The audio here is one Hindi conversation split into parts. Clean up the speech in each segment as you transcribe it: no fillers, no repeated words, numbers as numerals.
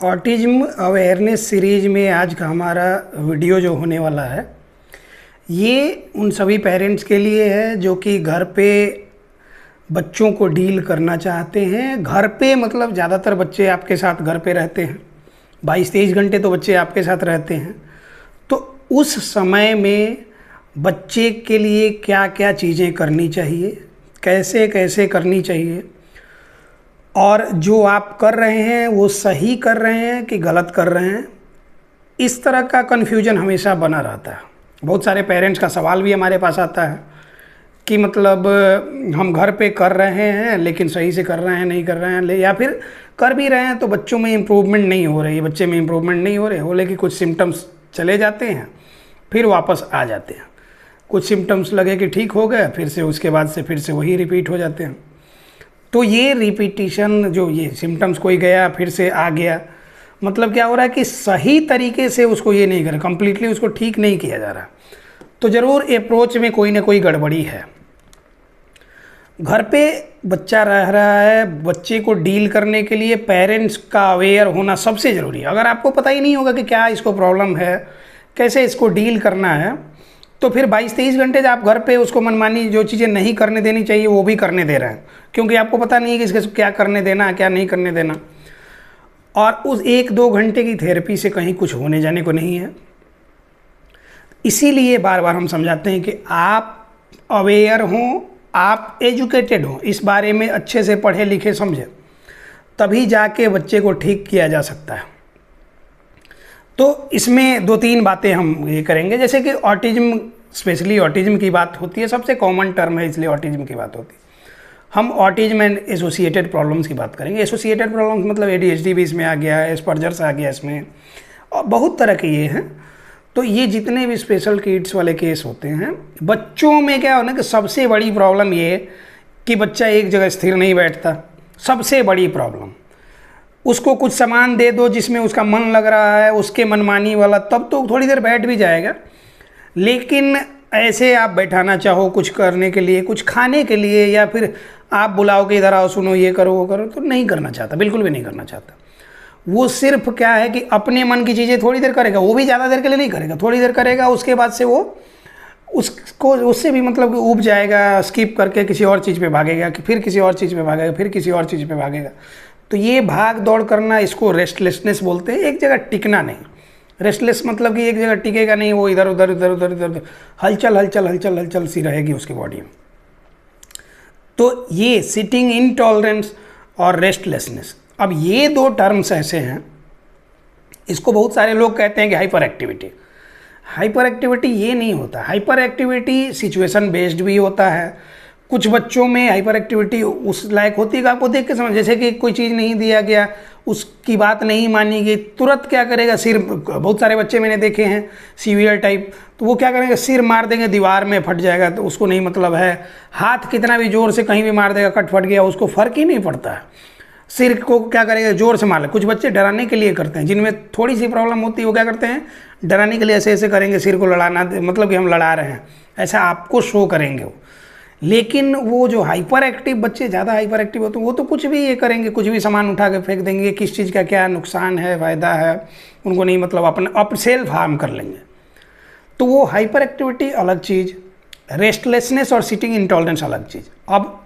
ऑटिज्म अवेयरनेस सीरीज में आज का हमारा वीडियो जो होने वाला है ये उन सभी पेरेंट्स के लिए है जो कि घर पे बच्चों को डील करना चाहते हैं। घर पे मतलब ज़्यादातर बच्चे आपके साथ घर पे रहते हैं, 22-23 घंटे तो बच्चे आपके साथ रहते हैं। तो उस समय में बच्चे के लिए क्या क्या चीज़ें करनी चाहिए, कैसे कैसे करनी चाहिए, और जो आप कर रहे हैं वो सही कर रहे हैं कि गलत कर रहे हैं, इस तरह का कन्फ्यूजन हमेशा बना रहता है। बहुत सारे पेरेंट्स का सवाल भी हमारे पास आता है कि मतलब हम घर पे कर रहे हैं लेकिन सही से कर रहे हैं नहीं कर रहे हैं, या फिर कर भी रहे हैं तो बच्चों में इम्प्रूवमेंट नहीं हो रही है, बच्चे में इम्प्रूवमेंट नहीं हो रहे, बोले कि कुछ सिम्टम्स चले जाते हैं फिर वापस आ जाते हैं, कुछ सिम्टम्स लगे कि ठीक हो गए फिर से उसके बाद से फिर से वही रिपीट हो जाते हैं। तो ये रिपीटिशन जो ये सिम्टम्स कोई गया फिर से आ गया, मतलब क्या हो रहा है कि सही तरीके से उसको ये नहीं कर, कम्प्लीटली उसको ठीक नहीं किया जा रहा। तो ज़रूर अप्रोच में कोई ना कोई गड़बड़ी है। घर पे बच्चा रह रहा है, बच्चे को डील करने के लिए पेरेंट्स का अवेयर होना सबसे ज़रूरी है। अगर आपको पता ही नहीं होगा कि क्या इसको प्रॉब्लम है, कैसे इसको डील करना है, तो फिर 22-23 घंटे आप घर पे उसको मनमानी जो चीज़ें नहीं करने देनी चाहिए वो भी करने दे रहे हैं, क्योंकि आपको पता नहीं है कि इसके क्या करने देना क्या नहीं करने देना। और उस 1-2 घंटे की थेरेपी से कहीं कुछ होने जाने को नहीं है। इसीलिए बार बार हम समझाते हैं कि आप अवेयर हों, आप एजुकेटेड हों, इस बारे में अच्छे से पढ़े लिखे समझें, तभी जाके बच्चे को ठीक किया जा सकता है। तो इसमें 2-3 बातें हम ये करेंगे, जैसे कि ऑटिज्म, स्पेशली ऑटिज्म की बात होती है, सबसे कॉमन टर्म है इसलिए ऑटिज्म की बात होती है। हम ऑटिज्म एंड एसोसिएटेड प्रॉब्लम्स की बात करेंगे। एसोसिएटेड प्रॉब्लम्स मतलब ADHD भी इसमें आ गया है, एस्पर्जर्स आ गया इसमें, और बहुत तरह के ये हैं। तो ये जितने भी स्पेशल किड्स वाले केस होते हैं, बच्चों में क्या होना कि सबसे बड़ी प्रॉब्लम ये कि बच्चा एक जगह स्थिर नहीं बैठता, सबसे बड़ी प्रॉब्लम। उसको कुछ सामान दे दो जिसमें उसका मन लग रहा है, उसके मनमानी वाला, तब तो थोड़ी देर बैठ भी जाएगा, लेकिन ऐसे आप बैठाना चाहो कुछ करने के लिए, कुछ खाने के लिए, या फिर आप बुलाओ कि इधर आओ सुनो ये करो वो करो, तो नहीं करना चाहता, बिल्कुल भी नहीं करना चाहता। वो सिर्फ क्या है कि अपने मन की चीज़ें थोड़ी देर करेगा, वो भी ज़्यादा देर के लिए नहीं करेगा, थोड़ी देर करेगा, उसके बाद से वो उसको उससे भी मतलब कि ऊब जाएगा, स्किप करके किसी और चीज़ पे भागेगा, कि फिर किसी और चीज़ पे भागेगा, फिर किसी और चीज़ पे भागेगा। तो ये भाग दौड़ करना, इसको रेस्टलेसनेस बोलते हैं, एक जगह टिकना नहीं। रेस्टलेस मतलब कि एक जगह टिकेगा नहीं, वो इधर उधर इधर उधर इधर हलचल हलचल हलचल हलचल सी रहेगी उसकी बॉडी में। तो ये सिटिंग इनटॉलरेंस और रेस्टलेसनेस, अब ये 2 टर्म्स ऐसे हैं, इसको बहुत सारे लोग कहते हैं कि हाइपर एक्टिविटी। हाइपर एक्टिविटी ये नहीं होता। हाइपर एक्टिविटी सिचुएशन बेस्ड भी होता है। कुछ बच्चों में हाइपर एक्टिविटी उस लायक होती है कि आपको देख के समझ, जैसे कि कोई चीज़ नहीं दिया गया, उसकी बात नहीं मानी गई, तुरंत क्या करेगा, सिर, बहुत सारे बच्चे मैंने देखे हैं सीवियर टाइप, तो वो क्या करेंगे, सिर मार देंगे, दीवार में फट जाएगा, तो उसको नहीं मतलब है। हाथ कितना भी जोर से कहीं भी मार देगा, कट फट गया, उसको फ़र्क ही नहीं पड़ता है। सिर को क्या करेगा, जोर से मार ले। कुछ बच्चे डराने के लिए करते हैं, जिनमें थोड़ी सी प्रॉब्लम होती है, वो क्या करते हैं, डराने के लिए ऐसे ऐसे करेंगे, सिर को लड़ाना, मतलब कि हम लड़ा रहे हैं, ऐसा आपको शो करेंगे वो। लेकिन वो जो हाइपर एक्टिव बच्चे, ज़्यादा हाइपर एक्टिव होते हैं, वो तो कुछ भी ये करेंगे, कुछ भी सामान उठा के फेंक देंगे, किस चीज़ का क्या नुकसान है फ़ायदा है उनको नहीं, मतलब अपने सेल्फ हार्म कर लेंगे। तो वो हाइपर एक्टिविटी अलग चीज़, रेस्टलेसनेस और सिटिंग इंटॉलरेंस अलग चीज़। अब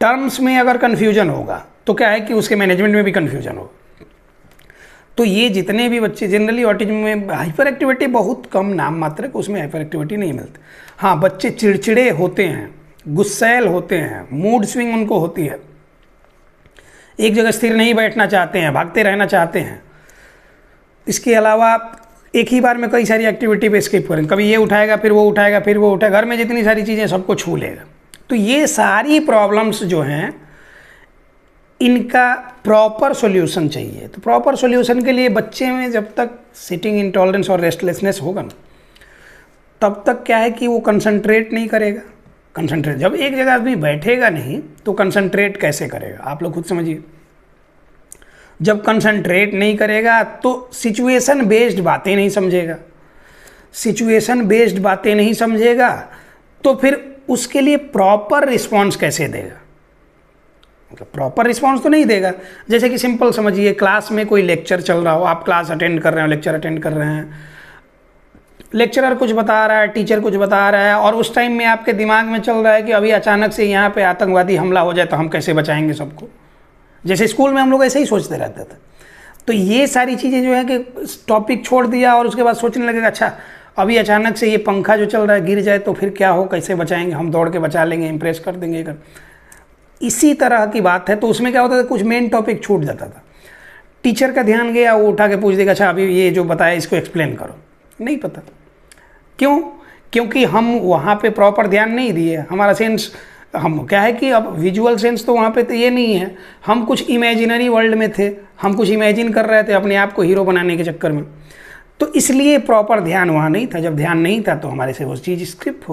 टर्म्स में अगर कन्फ्यूजन होगा तो क्या है कि उसके मैनेजमेंट में भी कन्फ्यूजन होगा। तो ये जितने भी बच्चे, जनरली ऑटिज्म में हाइपर एक्टिविटी बहुत कम नाम मात्र है, उसमें हाइपर एक्टिविटी नहीं मिलती। हाँ, बच्चे चिड़चिड़े होते हैं, गुस्सैल होते हैं, मूड स्विंग उनको होती है, एक जगह स्थिर नहीं बैठना चाहते हैं, भागते रहना चाहते हैं। इसके अलावा एक ही बार में कई सारी एक्टिविटी पे स्किप करें, कभी ये उठाएगा फिर वो उठाएगा फिर वो उठाएगा, घर में जितनी सारी चीज़ें सबको छू लेगा। तो ये सारी प्रॉब्लम्स जो हैं, इनका प्रॉपर सॉल्यूशन चाहिए। तो प्रॉपर सॉल्यूशन के लिए बच्चे में जब तक सिटिंग इंटॉलरेंस और रेस्टलेसनेस होगा ना, तब तक क्या है कि वो कंसंट्रेट नहीं करेगा। कंसंट्रेट, जब एक जगह आदमी बैठेगा नहीं तो कंसंट्रेट कैसे करेगा, आप लोग खुद समझिए। जब कंसंट्रेट नहीं करेगा तो सिचुएशन बेस्ड बातें नहीं समझेगा। सिचुएशन बेस्ड बातें नहीं समझेगा तो फिर उसके लिए प्रॉपर रिस्पॉन्स कैसे देगा। मतलब प्रॉपर रिस्पॉन्स तो नहीं देगा। जैसे कि सिंपल समझिए, क्लास में कोई लेक्चर चल रहा हो, आप क्लास अटेंड कर रहे हो, लेक्चर अटेंड कर रहे हैं, लेक्चरर कुछ बता रहा है, टीचर कुछ बता रहा है, और उस टाइम में आपके दिमाग में चल रहा है कि अभी अचानक से यहाँ पे आतंकवादी हमला हो जाए तो हम कैसे बचाएंगे सबको। जैसे स्कूल में हम लोग ऐसे ही सोचते रहते थे। तो ये सारी चीज़ें जो है कि टॉपिक छोड़ दिया और उसके बाद सोचने लगेगा अच्छा अभी अचानक से ये पंखा जो चल रहा है गिर जाए तो फिर क्या हो, कैसे बचाएंगे, हम दौड़ के बचा लेंगे, इम्प्रेस कर देंगे कर। इसी तरह की बात है। तो उसमें क्या होता था, कुछ मेन टॉपिक छूट जाता था, टीचर का ध्यान गया, वो उठा के पूछ देगा अच्छा अभी ये जो बताया इसको एक्सप्लेन करो, नहीं पता। क्यों? क्योंकि हम वहाँ पे प्रॉपर ध्यान नहीं दिए। हमारा सेंस, हम क्या है कि अब विजुअल सेंस तो वहाँ पे तो ये नहीं है, हम कुछ इमेजिनरी वर्ल्ड में थे, हम कुछ इमेजिन कर रहे थे अपने आप को हीरो बनाने के चक्कर में, तो इसलिए प्रॉपर ध्यान वहाँ नहीं था। जब ध्यान नहीं था तो हमारे से वो चीज़ स्किप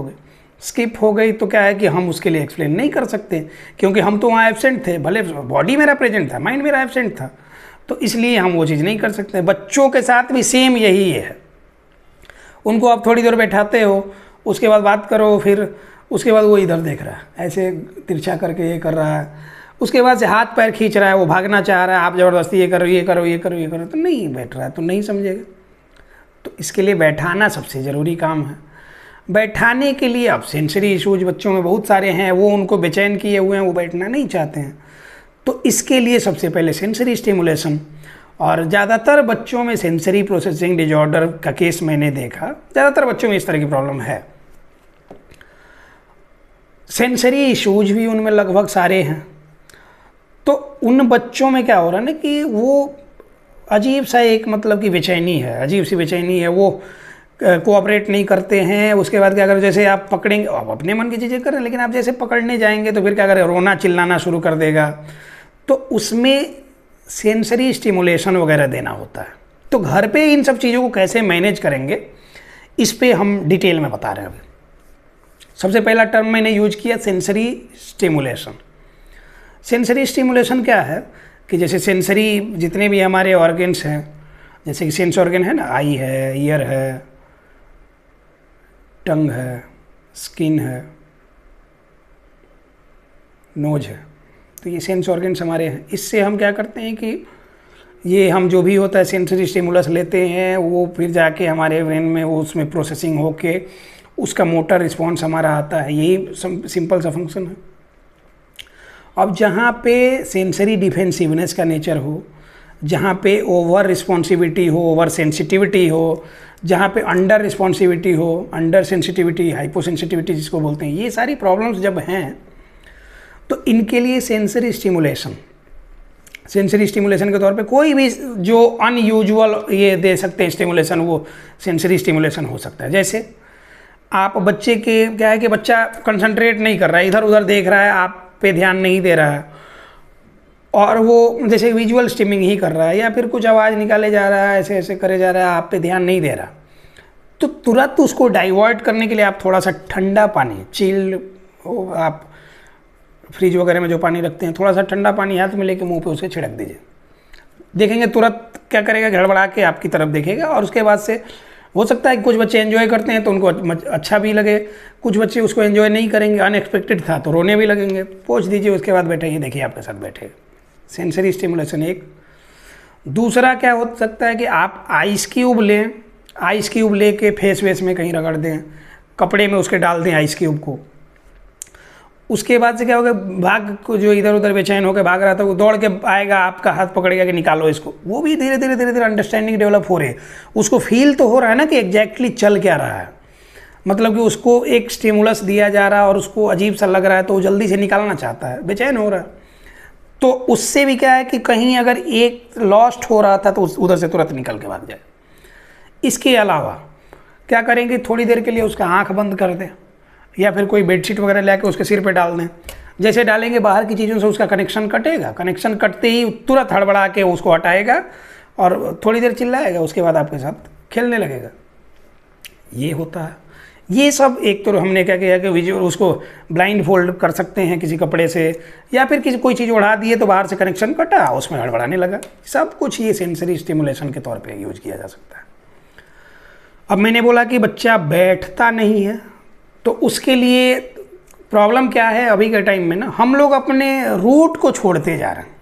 हो गई। तो क्या है कि हम उसके लिए एक्सप्लेन नहीं कर सकते, क्योंकि हम तो वहाँ एब्सेंट थे, भले बॉडी मेरा प्रेजेंट था, माइंड मेरा एब्सेंट था, तो इसलिए हम वो चीज़ नहीं कर सकते। बच्चों के साथ भी सेम यही है। उनको आप थोड़ी देर बैठाते हो, उसके बाद बात करो, फिर उसके बाद वो इधर देख रहा है, ऐसे तिरछा करके ये कर रहा है, उसके बाद से हाथ पैर खींच रहा है, वो भागना चाह रहा है, आप ज़बरदस्ती ये करो ये करो ये करो ये करो, तो नहीं बैठ रहा है तो नहीं समझेगा। तो इसके लिए बैठाना सबसे ज़रूरी काम है। बैठाने के लिए अब सेंसरी इशूज बच्चों में बहुत सारे हैं, वो उनको बेचैन किए हुए हैं, वो बैठना नहीं चाहते हैं। तो इसके लिए सबसे पहले सेंसरी स्टिमुलेशन, और ज़्यादातर बच्चों में सेंसरी प्रोसेसिंग डिजॉर्डर का केस मैंने देखा, ज़्यादातर बच्चों में इस तरह की प्रॉब्लम है। सेंसरी इशूज भी उनमें लगभग सारे हैं। तो उन बच्चों में क्या हो रहा है ना कि वो अजीब सा एक मतलब कि बेचैनी है, अजीब सी बेचैनी है, वो कोऑपरेट नहीं करते हैं। उसके बाद क्या करें, जैसे आप पकड़ेंगे, आप अपने मन की चीज़ें करें, लेकिन आप जैसे पकड़ने जाएंगे तो फिर क्या करें, रोना चिल्लाना शुरू कर देगा। तो उसमें सेंसरी स्टिमुलेशन वगैरह देना होता है। तो घर पे इन सब चीज़ों को कैसे मैनेज करेंगे, इस पे हम डिटेल में बता रहे हैं। अभी सबसे पहला टर्म मैंने यूज किया सेंसरी स्टिमुलेशन। सेंसरी स्टिमुलेशन क्या है कि जैसे सेंसरी जितने भी हमारे ऑर्गन्स हैं, जैसे कि सेंस ऑर्गन है ना, आई है, ईयर है, टंग है, स्किन है, नोज है, तो ये सेंस ऑर्गन्स हमारे हैं। इससे हम क्या करते हैं कि ये हम जो भी होता है सेंसरी स्टिमुलस लेते हैं, वो फिर जाके हमारे ब्रेन में वो उसमें प्रोसेसिंग होके उसका मोटर रिस्पॉन्स हमारा आता है। यही सिंपल सा फंक्शन है। अब जहाँ पे सेंसरी डिफेंसिवनेस का नेचर हो, जहाँ पे ओवर रिस्पॉन्सिविटी हो, ओवर सेंसिटिविटी हो, जहाँ पे अंडर रिस्पॉन्सिविटी हो, अंडर सेंसिटिविटी, हाइपो सेंसिटिविटी जिसको बोलते हैं, ये सारी प्रॉब्लम्स जब हैं तो इनके लिए सेंसरी स्टिमुलेशन के तौर पे कोई भी जो अनयूजुअल ये दे सकते हैं स्टिमुलेशन, वो सेंसरी स्टिमुलेशन हो सकता है। जैसे आप बच्चे के क्या है कि बच्चा कंसंट्रेट नहीं कर रहा है, इधर उधर देख रहा है, आप पे ध्यान नहीं दे रहा है, और वो जैसे विजुअल स्टिमिंग ही कर रहा है, या फिर कुछ आवाज़ निकाले जा रहा है, ऐसे ऐसे करे जा रहा है, आप पे ध्यान नहीं दे रहा, तो तुरंत उसको डाइवर्ट करने के लिए आप थोड़ा सा ठंडा पानी, चिल्ड हो, आप फ्रिज वगैरह में जो पानी रखते हैं, थोड़ा सा ठंडा पानी हाथ में लेके मुंह पे उसे छिड़क दीजिए। देखेंगे तुरंत क्या करेगा, गड़बड़ा के आपकी तरफ देखेगा। और उसके बाद से हो सकता है कुछ बच्चे एंजॉय करते हैं तो उनको अच्छा भी लगे, कुछ बच्चे उसको एंजॉय नहीं करेंगे, अनएक्सपेक्टेड था तो रोने भी लगेंगे। पोंछ दीजिए, उसके बाद बैठेंगे, देखिए आपके साथ बैठेगा। सेंसरी स्टिमुलेशन एक। दूसरा क्या हो सकता है कि आप आइस क्यूब लें, आइस क्यूब ले के फेस वेस में कहीं रगड़ दें, कपड़े में उसके डाल दें आइस क्यूब को। उसके बाद से क्या होगा, भाग को जो इधर उधर बेचैन होकर भाग रहा था वो दौड़ के आएगा, आपका हाथ पकड़ेगा कि निकालो इसको। वो भी धीरे धीरे अंडरस्टैंडिंग डेवलप हो रही है, उसको फील तो हो रहा है ना कि एग्जैक्टली चल क्या रहा है, मतलब कि उसको एक स्टिमुलस दिया जा रहा है और उसको अजीब सा लग रहा है तो वो जल्दी से निकालना चाहता है, बेचैन हो रहा है। तो उससे भी क्या है कि कहीं अगर एक लॉस्ट हो रहा था तो उधर से तुरंत निकल के भाग जाए। इसके अलावा क्या करेंगे, थोड़ी देर के लिए उसका आँख बंद कर दें, या फिर कोई बेडशीट वगैरह लेके उसके सिर पे डाल दें। जैसे डालेंगे बाहर की चीज़ों से उसका कनेक्शन कटेगा, कनेक्शन कटते ही तुरंत हड़बड़ा के उसको हटाएगा और थोड़ी देर चिल्लाएगा, उसके बाद आपके साथ खेलने लगेगा। ये होता है। ये सब एक तो हमने क्या किया कि विजुअल उसको ब्लाइंड फोल्ड कर सकते हैं किसी कपड़े से, या फिर किसी कोई चीज़ उड़ा दिए तो बाहर से कनेक्शन कटा, उसमें हड़बड़ाने लगा। सब कुछ ये सेंसरी स्टिमुलेशन के तौर पे यूज किया जा सकता है। अब मैंने बोला कि बच्चा बैठता नहीं है, तो उसके लिए प्रॉब्लम क्या है अभी के टाइम में ना, हम लोग अपने रूट को छोड़ते जा रहे हैं।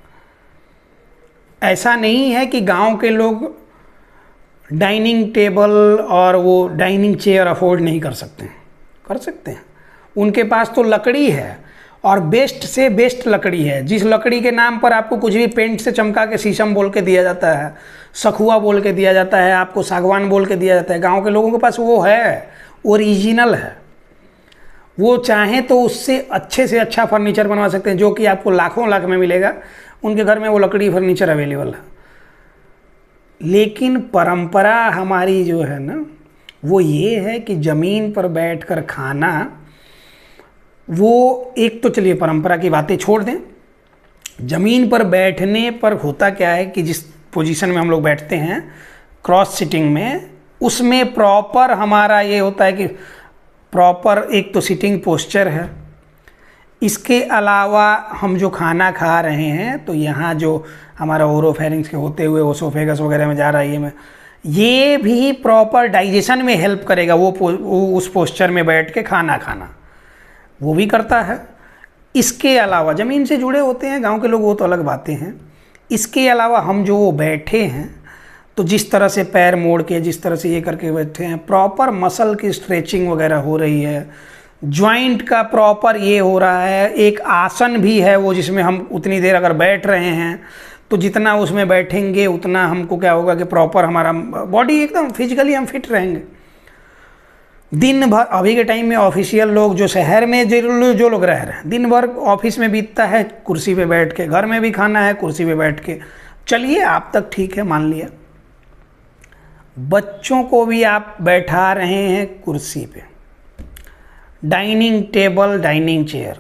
ऐसा नहीं है कि गांव के लोग डाइनिंग टेबल और वो डाइनिंग चेयर अफोर्ड नहीं कर सकते हैं, कर सकते हैं। उनके पास तो लकड़ी है, और बेस्ट से बेस्ट लकड़ी है। जिस लकड़ी के नाम पर आपको कुछ भी पेंट से चमका के शीशम बोल के दिया जाता है, सखुआ बोल के दिया जाता है, आपको सागवान बोल के दिया जाता है, गांव के लोगों के पास वो है, ओरिजिनल है। वो चाहें तो उससे अच्छे से अच्छा फर्नीचर बनवा सकते हैं, जो कि आपको लाखों लाख में मिलेगा। उनके घर में वो लकड़ी फर्नीचर अवेलेबल है। लेकिन परंपरा हमारी जो है ना, वो ये है कि ज़मीन पर बैठकर खाना, वो एक तो चलिए परंपरा की बातें छोड़ दें। ज़मीन पर बैठने पर होता क्या है कि जिस पोजीशन में हम लोग बैठते हैं क्रॉस सिटिंग में, उसमें प्रॉपर हमारा ये होता है कि प्रॉपर एक तो सिटिंग पोस्चर है। इसके अलावा हम जो खाना खा रहे हैं तो यहाँ जो हमारा ओरोफेरिंक्स के होते हुए ओसोफेगस वगैरह में जा रहा है, ये भी प्रॉपर डाइजेशन में हेल्प करेगा। वो उस पोस्चर में बैठ के खाना खाना वो भी करता है। इसके अलावा ज़मीन से जुड़े होते हैं गांव के लोग, वो तो अलग बातें हैं। इसके अलावा हम जो वो बैठे हैं तो जिस तरह से पैर मोड़ के, जिस तरह से ये करके बैठे हैं, प्रॉपर मसल की स्ट्रेचिंग वगैरह हो रही है, जॉइंट का प्रॉपर ये हो रहा है। एक आसन भी है वो, जिसमें हम उतनी देर अगर बैठ रहे हैं तो जितना उसमें बैठेंगे उतना हमको क्या होगा कि प्रॉपर हमारा बॉडी एकदम फिजिकली हम फिट रहेंगे। दिन भर अभी के टाइम में ऑफिशियल लोग जो शहर में जो लोग रह रहे हैं, दिन भर ऑफिस में बीतता है कुर्सी पे बैठ के, घर में भी खाना है कुर्सी पे बैठ के। चलिए आप तक ठीक है, मान लिया। बच्चों को भी आप बैठा रहे हैं कुर्सी पे, डाइनिंग टेबल, डाइनिंग चेयर।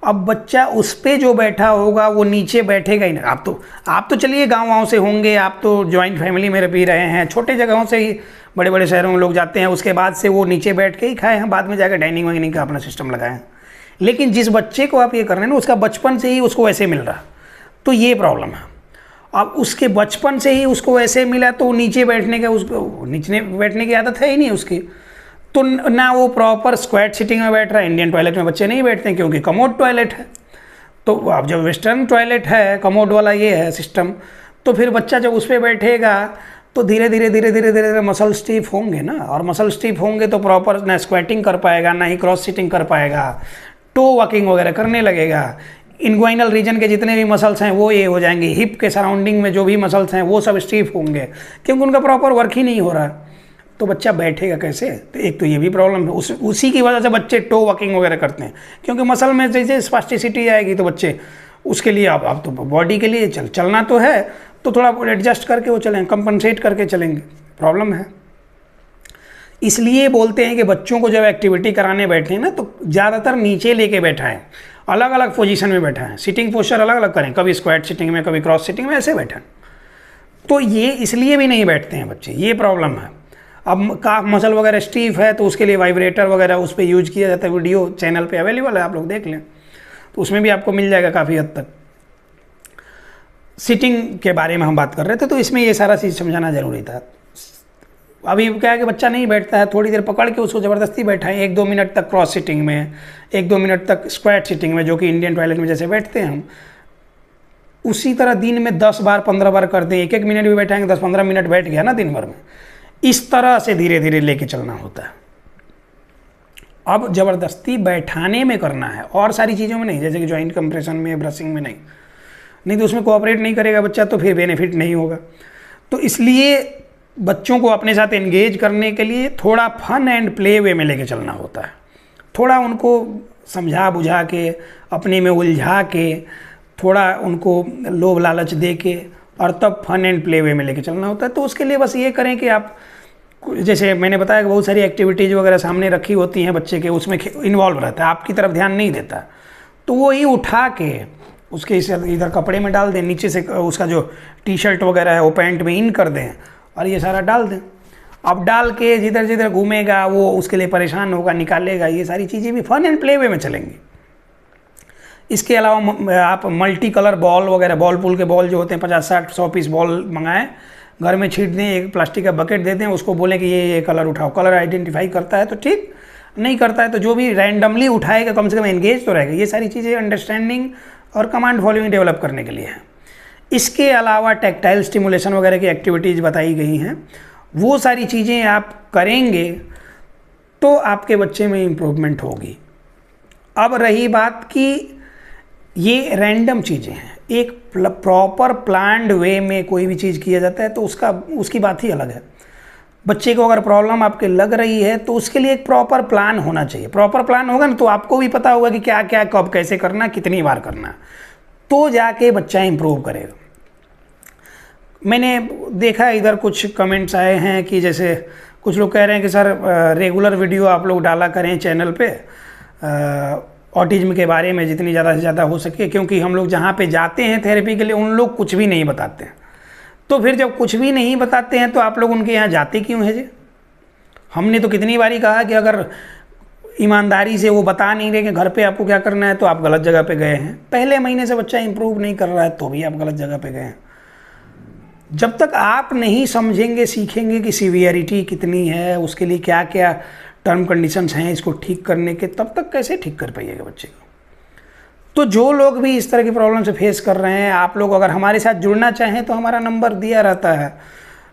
अब बच्चा उस पे जो बैठा होगा वो नीचे बैठेगा ही नहीं। आप तो चलिए गाँव से होंगे, आप तो जॉइंट फैमिली में भी रहे हैं, छोटे जगहों से ही बड़े बड़े शहरों में लोग जाते हैं, उसके बाद से वो नीचे बैठ के ही खाए हैं, बाद में जाकर डाइनिंग वाइनिंग का अपना सिस्टम लगाए हैं। लेकिन जिस बच्चे को आप ये कर रहे हैं ना, उसका बचपन से ही उसको वैसे मिल रहा, तो ये प्रॉब्लम है। अब उसके बचपन से ही उसको वैसे मिला तो नीचे बैठने का, उसको नीचे बैठने की आदत है ही नहीं उसकी, तो ना वो प्रॉपर स्क्वाट सिटिंग में बैठ रहा है। इंडियन टॉयलेट में बच्चे नहीं बैठते हैं क्योंकि कमोड टॉयलेट है। तो अब जब वेस्टर्न टॉयलेट है, कमोड वाला ये है सिस्टम, तो फिर बच्चा जब उस पर बैठेगा तो धीरे धीरे मसल स्टिफ होंगे ना, और मसल स्टिफ होंगे तो प्रॉपर ना स्क्वाटिंग कर पाएगा, ना ही क्रॉस सिटिंग कर पाएगा, टो वॉकिंग वगैरह करने लगेगा। इनग्वाइनल रीजन के जितने भी मसल्स हैं वो ये हो जाएंगे, हिप के सराउंडिंग में जो भी मसल्स हैं वो सब स्टिफ होंगे, क्योंकि उनका प्रॉपर वर्क ही नहीं हो रहा। तो बच्चा बैठेगा कैसे? तो एक तो ये भी प्रॉब्लम है। उसी की वजह से बच्चे टो वॉकिंग वगैरह करते हैं, क्योंकि मसल में जैसे स्पास्टिसिटी आएगी तो बच्चे उसके लिए आप तो बॉडी के लिए चलना तो है, तो थोड़ा एडजस्ट करके वो चलेंगे, कंपनसेट करके चलेंगे। प्रॉब्लम है। इसलिए बोलते हैं कि बच्चों को जब एक्टिविटी कराने बैठे ना तो ज़्यादातर नीचे लेके बैठाएं, अलग अलग पोजीशन में बैठाएं, सिटिंग पोस्चर अलग अलग करें, कभी स्क्वाट सिटिंग में, कभी क्रॉस सिटिंग में, ऐसे बैठें। तो ये इसलिए भी नहीं बैठते हैं बच्चे, ये प्रॉब्लम है। अब काफ मसल वगैरह स्टीफ है तो उसके लिए वाइब्रेटर वगैरह उस पर यूज किया जाता है, वीडियो चैनल पे अवेलेबल है, आप लोग देख लें, तो उसमें भी आपको मिल जाएगा काफ़ी हद तक। सिटिंग के बारे में हम बात कर रहे थे, तो इसमें ये सारा चीज़ समझाना जरूरी था। अभी क्या है कि बच्चा नहीं बैठता है, थोड़ी देर पकड़ के उसको ज़बरदस्ती बैठाएं, 1-2 मिनट तक क्रॉस सिटिंग में, 1-2 मिनट तक स्क्वाट सिटिंग में, जो कि इंडियन टॉयलेट में जैसे बैठते हैं हम, उसी तरह दिन में 10 बार 15 बार कर दें। 1-1 मिनट भी बैठाएंगे, 10-15 मिनट बैठ गया ना दिन भर में। इस तरह से धीरे धीरे लेके चलना होता है। अब ज़बरदस्ती बैठाने में करना है, और सारी चीज़ों में नहीं, जैसे कि जॉइंट कंप्रेशन में, ब्रशिंग में नहीं तो उसमें कोऑपरेट नहीं करेगा बच्चा, तो फिर बेनिफिट नहीं होगा। तो इसलिए बच्चों को अपने साथ एंगेज करने के लिए थोड़ा फन एंड प्ले वे में लेके चलना होता है। थोड़ा उनको समझा बुझा के, अपने में उलझा के, थोड़ा उनको लोभ लालच दे के, और तब फन एंड प्ले वे में लेके चलना होता है। तो उसके लिए बस ये करें कि आप, जैसे मैंने बताया कि बहुत सारी एक्टिविटीज़ वगैरह सामने रखी होती हैं बच्चे के, उसमें इन्वॉल्व रहता है, आपकी तरफ ध्यान नहीं देता, तो वो ही उठा के उसके इधर कपड़े में डाल दें, नीचे से उसका जो टी-शर्ट वगैरह है वो पैंट में इन कर दें, और ये सारा डाल दें। अब डाल के जिधर जिधर घूमेगा वो उसके लिए परेशान होगा, निकालेगा। ये सारी चीज़ें भी फन एंड प्ले वे में चलेंगी। इसके अलावा आप मल्टी कलर बॉल वगैरह, बॉल पूल के बॉल जो होते हैं, 50-60-100 पीस बॉल मंगाएं, घर में छीट दें, एक प्लास्टिक का बकेट दे दें, उसको बोलें कि ये कलर उठाओ, कलर आइडेंटिफाई करता है तो ठीक, नहीं करता है तो जो भी रैंडमली उठाएगा कम से कम एंगेज तो रहेगा। ये सारी चीज़ें अंडरस्टैंडिंग और कमांड फॉलोइंग डेवलप करने के लिए है। इसके अलावा टैक्टाइल स्टिमुलेशन वगैरह की एक्टिविटीज़ बताई गई हैं, वो सारी चीज़ें आप करेंगे तो आपके बच्चे में इम्प्रूवमेंट होगी। अब रही बात कि ये रैंडम चीज़ें हैं, एक प्रॉपर प्लान्ड वे में कोई भी चीज़ किया जाता है तो उसकी बात ही अलग है। बच्चे को अगर प्रॉब्लम आपके लग रही है तो उसके लिए एक प्रॉपर प्लान होना चाहिए। प्रॉपर प्लान होगा ना तो आपको भी पता होगा कि क्या क्या कब कैसे करना, कितनी बार करना, तो जाके बच्चा इम्प्रूव करेगा। मैंने देखा इधर कुछ कमेंट्स आए हैं कि जैसे कुछ लोग कह रहे हैं कि सर रेगुलर वीडियो आप लोग डाला करें चैनल पे ऑटिज्म के बारे में जितनी ज़्यादा से ज़्यादा हो सके, क्योंकि हम लोग जहाँ पे जाते हैं थेरेपी के लिए उन लोग कुछ भी नहीं बताते हैं। तो फिर जब कुछ भी नहीं बताते हैं तो आप लोग उनके यहाँ जाते क्यों हैं जी? हमने तो कितनी बारी कहा कि अगर ईमानदारी से वो बता नहीं रहे कि घर पे आपको क्या करना है तो आप गलत जगह पे गए हैं। पहले महीने से बच्चा इंप्रूव नहीं कर रहा है तो भी आप गलत जगह पे गए हैं। जब तक आप नहीं समझेंगे, सीखेंगे कि सीवियरिटी कितनी है, उसके लिए क्या क्या टर्म कंडीशंस हैं इसको ठीक करने के, तब तक कैसे ठीक कर पाइएगा बच्चे को। तो जो लोग भी इस तरह की प्रॉब्लम से फेस कर रहे हैं, आप लोग अगर हमारे साथ जुड़ना चाहें तो हमारा नंबर दिया रहता है,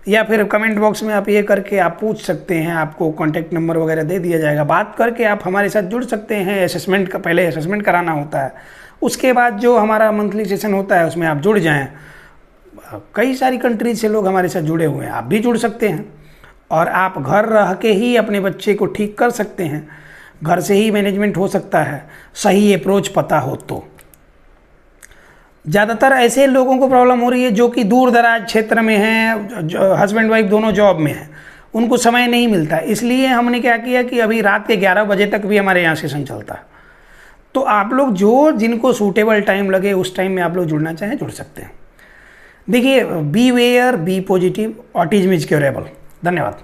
या फिर कमेंट बॉक्स में आप ये करके आप पूछ सकते हैं, आपको कॉन्टैक्ट नंबर वगैरह दे दिया जाएगा। बात करके आप हमारे साथ जुड़ सकते हैं। असेसमेंट का पहले असेसमेंट कराना होता है, उसके बाद जो हमारा मंथली सेशन होता है उसमें आप जुड़ जाएँ। कई सारी कंट्रीज से लोग हमारे साथ जुड़े हुए हैं, आप भी जुड़ सकते हैं और आप घर रह के ही अपने बच्चे को ठीक कर सकते हैं। घर से ही मैनेजमेंट हो सकता है, सही अप्रोच पता हो तो। ज़्यादातर ऐसे लोगों को प्रॉब्लम हो रही है जो कि दूर दराज क्षेत्र में हैं, हस्बैंड वाइफ दोनों जॉब में हैं, उनको समय नहीं मिलता। इसलिए हमने क्या किया कि अभी रात के 11 बजे तक भी हमारे यहाँ सेशन चलता है। तो आप लोग जिनको सूटेबल टाइम लगे उस टाइम में आप लोग जुड़ना चाहें जुड़ सकते हैं। देखिए, be aware, be positive, autism is curable. धन्यवाद।